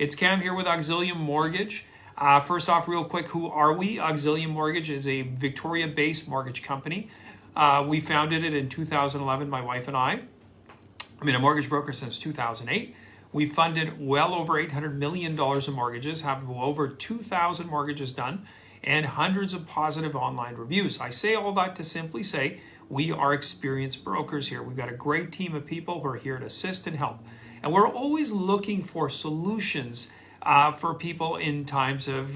It's Cam here with Auxilium Mortgage. First off, real quick, who are we? Auxilium Mortgage is a Victoria-based mortgage company. We founded it in 2011, my wife and I. I've been a mortgage broker since 2008. We funded well over $800 million in mortgages, have over 2,000 mortgages done, and hundreds of positive online reviews. I say all that to simply say we are experienced brokers here. We've got a great team of people who are here to assist and help. And we're always looking for solutions for people in times of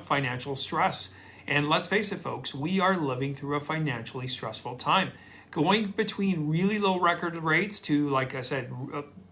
financial stress. And let's face it, folks, we are living through a financially stressful time. Going between really low record rates to, like I said,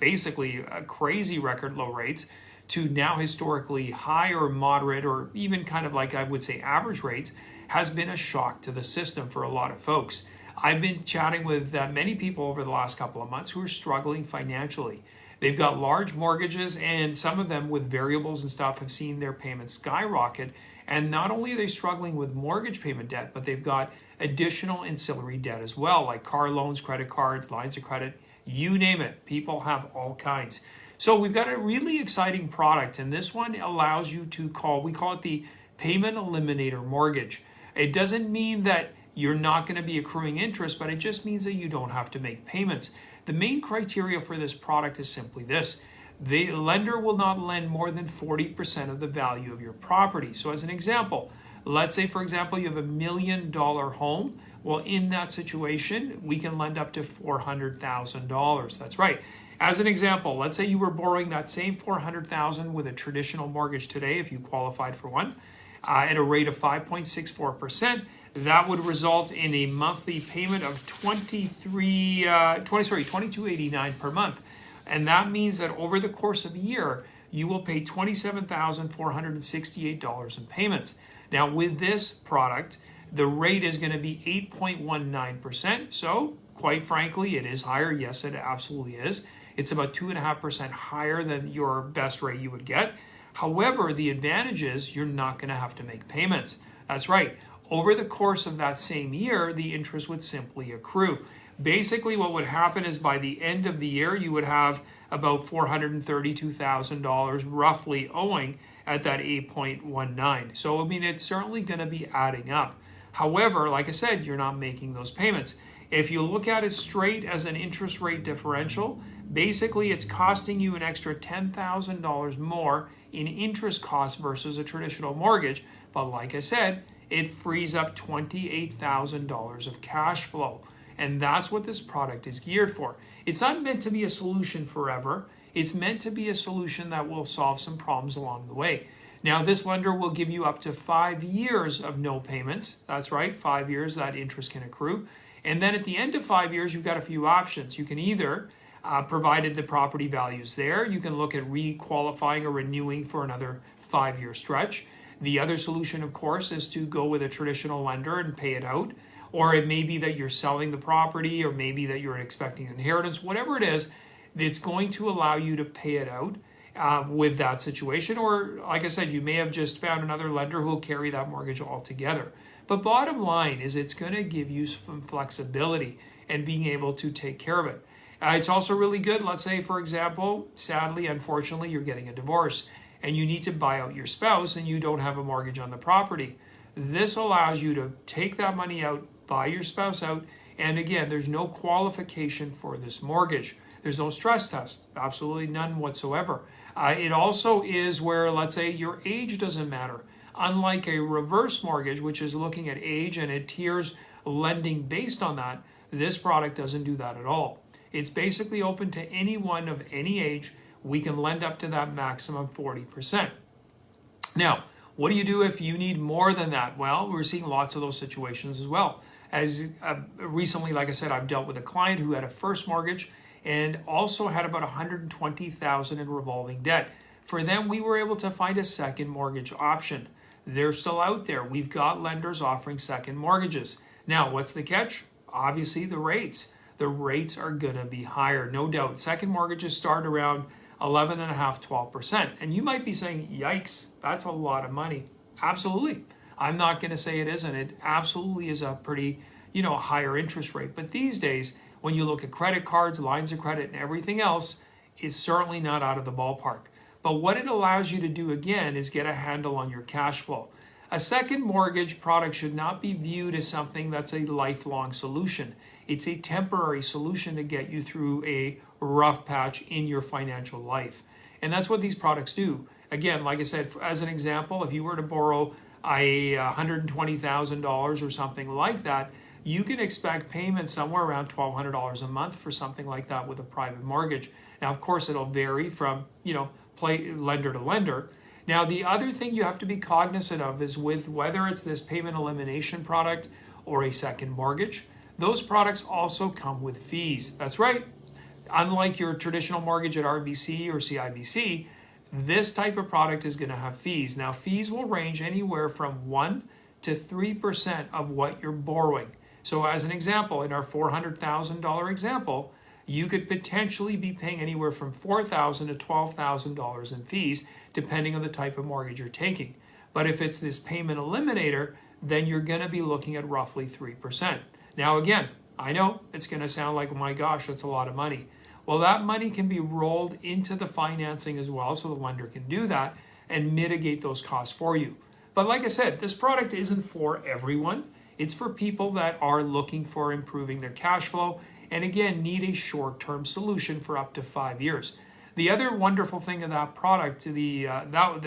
basically crazy record low rates to now historically high or moderate or even kind of like I would say average rates has been a shock to the system for a lot of folks. I've been chatting with many people over the last couple of months who are struggling financially. They've got large mortgages, and some of them with variables and stuff have seen their payments skyrocket. And not only are they struggling with mortgage payment debt, but they've got additional ancillary debt as well, like car loans, credit cards, lines of credit, you name it. People have all kinds. So we've got a really exciting product, and this one allows you to we call it the Payment Eliminator Mortgage. It doesn't mean that you're not going to be accruing interest, but it just means that you don't have to make payments. The main criteria for this product is simply this. The lender will not lend more than 40% of the value of your property. So as an example, let's say, for example, you have $1 million home. Well, in that situation, we can lend up to $400,000. That's right. As an example, let's say you were borrowing that same $400,000 with a traditional mortgage today, if you qualified for one, at a rate of 5.64%. That would result in a monthly payment of $22.89 per month. And that means that over the course of a year, you will pay $27,468 in payments. Now, with this product, the rate is going to be 8.19%. So, quite frankly, it is higher. Yes, it absolutely is. It's about 2.5% higher than your best rate you would get. However, the advantage is you're not going to have to make payments. That's right. Over the course of that same year, the interest would simply accrue. Basically, what would happen is by the end of the year, you would have about $432,000 roughly owing at that 8.19. So, I mean, it's certainly going to be adding up. However, like I said, you're not making those payments. If you look at it straight as an interest rate differential, basically it's costing you an extra $10,000 more in interest costs versus a traditional mortgage. But like I said, it frees up $28,000 of cash flow. And that's what this product is geared for. It's not meant to be a solution forever. It's meant to be a solution that will solve some problems along the way. Now, this lender will give you up to 5 years of no payments. That's right, 5 years that interest can accrue. And then at the end of 5 years, you've got a few options. You can either, provided the property value's there, you can look at re-qualifying or renewing for another 5-year stretch. The other solution, of course, is to go with a traditional lender and pay it out. Or it may be that you're selling the property, or maybe that you're expecting an inheritance. Whatever it is, it's going to allow you to pay it out with that situation. Or, like I said, you may have just found another lender who will carry that mortgage altogether. But bottom line is it's going to give you some flexibility and being able to take care of it. It's also really good. Let's say, for example, sadly, unfortunately, you're getting a divorce and you need to buy out your spouse and you don't have a mortgage on the property. This allows you to take that money out, buy your spouse out, and again, there's no qualification for this mortgage. There's no stress test, absolutely none whatsoever. It also is where, let's say, your age doesn't matter. Unlike a reverse mortgage, which is looking at age and it tiers lending based on that, this product doesn't do that at all. It's basically open to anyone of any age. We can lend up to that maximum 40%. Now, what do you do if you need more than that? Well, we're seeing lots of those situations as well. As recently, like I said, I've dealt with a client who had a first mortgage and also had about $120,000 in revolving debt. For them, we were able to find a second mortgage option. They're still out there. We've got lenders offering second mortgages. Now, what's the catch? Obviously, the rates. The rates are going to be higher, no doubt. Second mortgages start around 11.5%, 12%. And you might be saying, yikes, that's a lot of money. Absolutely. I'm not going to say it isn't. It absolutely is a pretty, higher interest rate. But these days, when you look at credit cards, lines of credit, and everything else, it's certainly not out of the ballpark. But what it allows you to do again is get a handle on your cash flow. A second mortgage product should not be viewed as something that's a lifelong solution. It's a temporary solution to get you through a rough patch in your financial life. And that's what these products do. Again, like I said, as an example, if you were to borrow $120,000 or something like that, you can expect payments somewhere around $1,200 a month for something like that with a private mortgage. Now, of course, it'll vary from, lender to lender. Now, the other thing you have to be cognizant of is with whether it's this payment elimination product or a second mortgage, those products also come with fees. That's right. Unlike your traditional mortgage at RBC or CIBC, this type of product is going to have fees. Now, fees will range anywhere from 1 to 3% of what you're borrowing. So as an example, in our $400,000 example, you could potentially be paying anywhere from $4,000 to $12,000 in fees, depending on the type of mortgage you're taking. But if it's this payment eliminator, then you're going to be looking at roughly 3%. Now, again, I know it's going to sound like, oh my gosh, that's a lot of money. Well, that money can be rolled into the financing as well, so the lender can do that and mitigate those costs for you. But like I said, this product isn't for everyone. It's for people that are looking for improving their cash flow and again, need a short-term solution for up to 5 years. The other wonderful thing of that product, the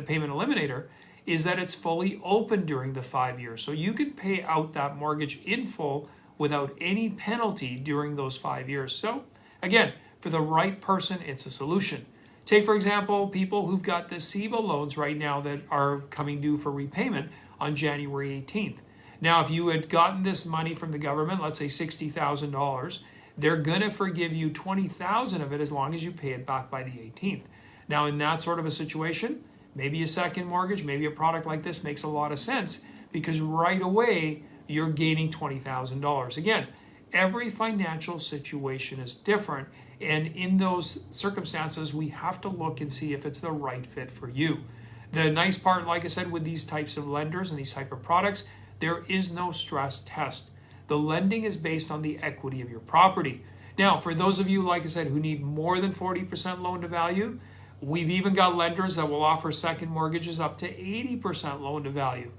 payment eliminator, is that it's fully open during the 5 years. So you can pay out that mortgage in full without any penalty during those 5 years. So again, for the right person, it's a solution. Take, for example, people who've got the CEBA loans right now that are coming due for repayment on January 18th. Now, if you had gotten this money from the government, let's say $60,000, they're going to forgive you $20,000 of it as long as you pay it back by the 18th. Now, in that sort of a situation, maybe a second mortgage, maybe a product like this makes a lot of sense because right away, you're gaining $20,000. Again, every financial situation is different. And in those circumstances, we have to look and see if it's the right fit for you. The nice part, like I said, with these types of lenders and these type of products, there is no stress test. The lending is based on the equity of your property. Now, for those of you, like I said, who need more than 40% loan to value, we've even got lenders that will offer second mortgages up to 80% loan to value.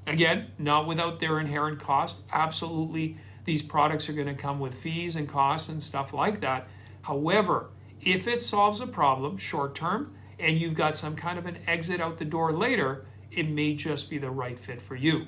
Again, not without their inherent cost. Absolutely, these products are going to come with fees and costs and stuff like that. However, if it solves a problem short term and you've got some kind of an exit out the door later, it may just be the right fit for you.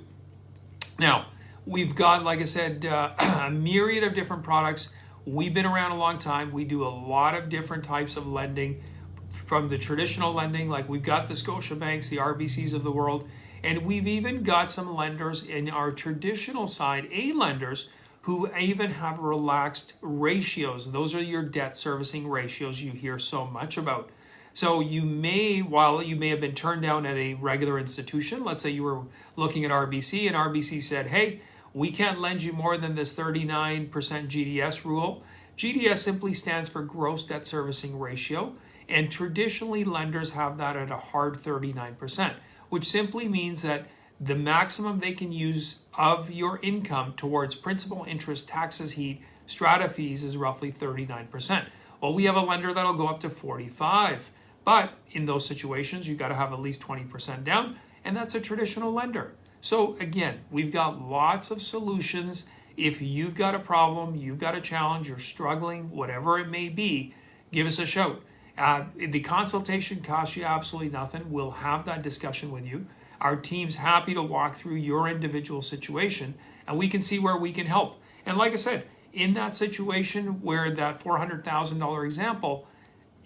Now, we've got, like I said, a myriad of different products. We've been around a long time. We do a lot of different types of lending, from the traditional lending, like we've got the Scotiabanks, the RBCs of the world, and we've even got some lenders in our traditional side, lenders, who even have relaxed ratios. Those are your debt servicing ratios you hear so much about. So you may, while you may have been turned down at a regular institution, let's say you were looking at RBC and RBC said, hey, we can't lend you more than this 39% GDS rule. GDS simply stands for gross debt servicing ratio, and traditionally lenders have that at a hard 39%, which simply means that the maximum they can use of your income towards principal, interest, taxes, heat, strata fees is roughly 39%. Well, we have a lender that'll go up to 45%. But in those situations, you've got to have at least 20% down, and that's a traditional lender. So again, we've got lots of solutions. If you've got a problem, you've got a challenge, you're struggling, whatever it may be, give us a shout. The consultation costs you absolutely nothing. We'll have that discussion with you. Our team's happy to walk through your individual situation, and we can see where we can help. And like I said, in that situation where that $400,000 example,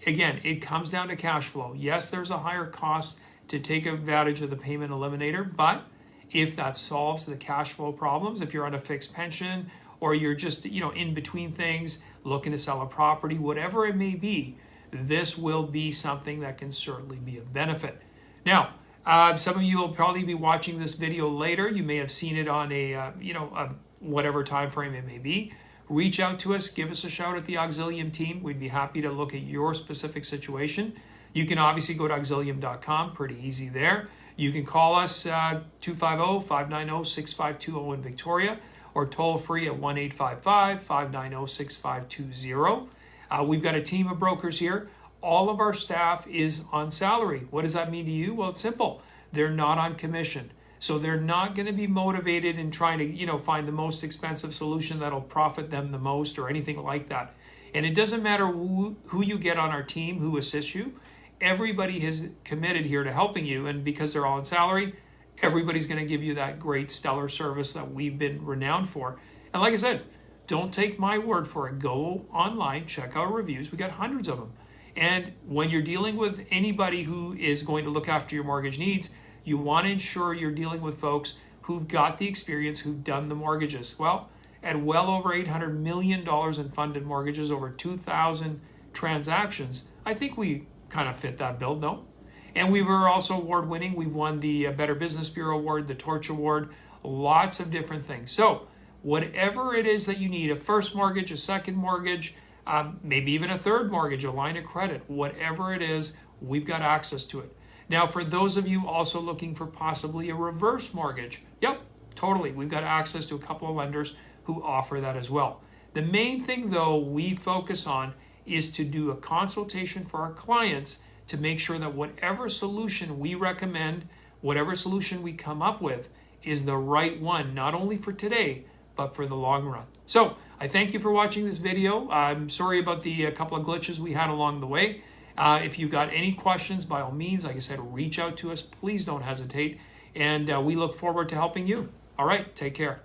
again, it comes down to cash flow. Yes, there's a higher cost to take advantage of the payment eliminator, but if that solves the cash flow problems, if you're on a fixed pension or you're just, in between things, looking to sell a property, whatever it may be, this will be something that can certainly be of benefit. Now, some of you will probably be watching this video later. You may have seen it on a whatever time frame it may be. Reach out to us, give us a shout at the Auxilium team. We'd be happy to look at your specific situation. You can obviously go to auxilium.com, pretty easy there. You can call us 250-590-6520 in Victoria, or toll free at 1-855-590-6520. We've got a team of brokers here. All of our staff is on salary. What does that mean to you? Well, it's simple. They're not on commission. So they're not going to be motivated in trying to, find the most expensive solution that'll profit them the most or anything like that. And it doesn't matter who you get on our team who assists you. Everybody is committed here to helping you. And because they're all on salary, everybody's going to give you that great stellar service that we've been renowned for. And like I said, don't take my word for it. Go online, check out reviews. We got hundreds of them. And when you're dealing with anybody who is going to look after your mortgage needs, you want to ensure you're dealing with folks who've got the experience, who've done the mortgages. Well, at well over $800 million in funded mortgages, over 2,000 transactions, I think we kind of fit that bill, no? And we were also award-winning. We won the Better Business Bureau Award, the Torch Award, lots of different things. So whatever it is that you need, a first mortgage, a second mortgage, maybe even a third mortgage, a line of credit, whatever it is, we've got access to it. Now, for those of you also looking for possibly a reverse mortgage, yep, totally. We've got access to a couple of lenders who offer that as well. The main thing, though, we focus on is to do a consultation for our clients to make sure that whatever solution we recommend, whatever solution we come up with is the right one, not only for today, but for the long run. So I thank you for watching this video. I'm sorry about the couple of glitches we had along the way. If you've got any questions, by all means, like I said, reach out to us. Please don't hesitate. And we look forward to helping you. All right, take care.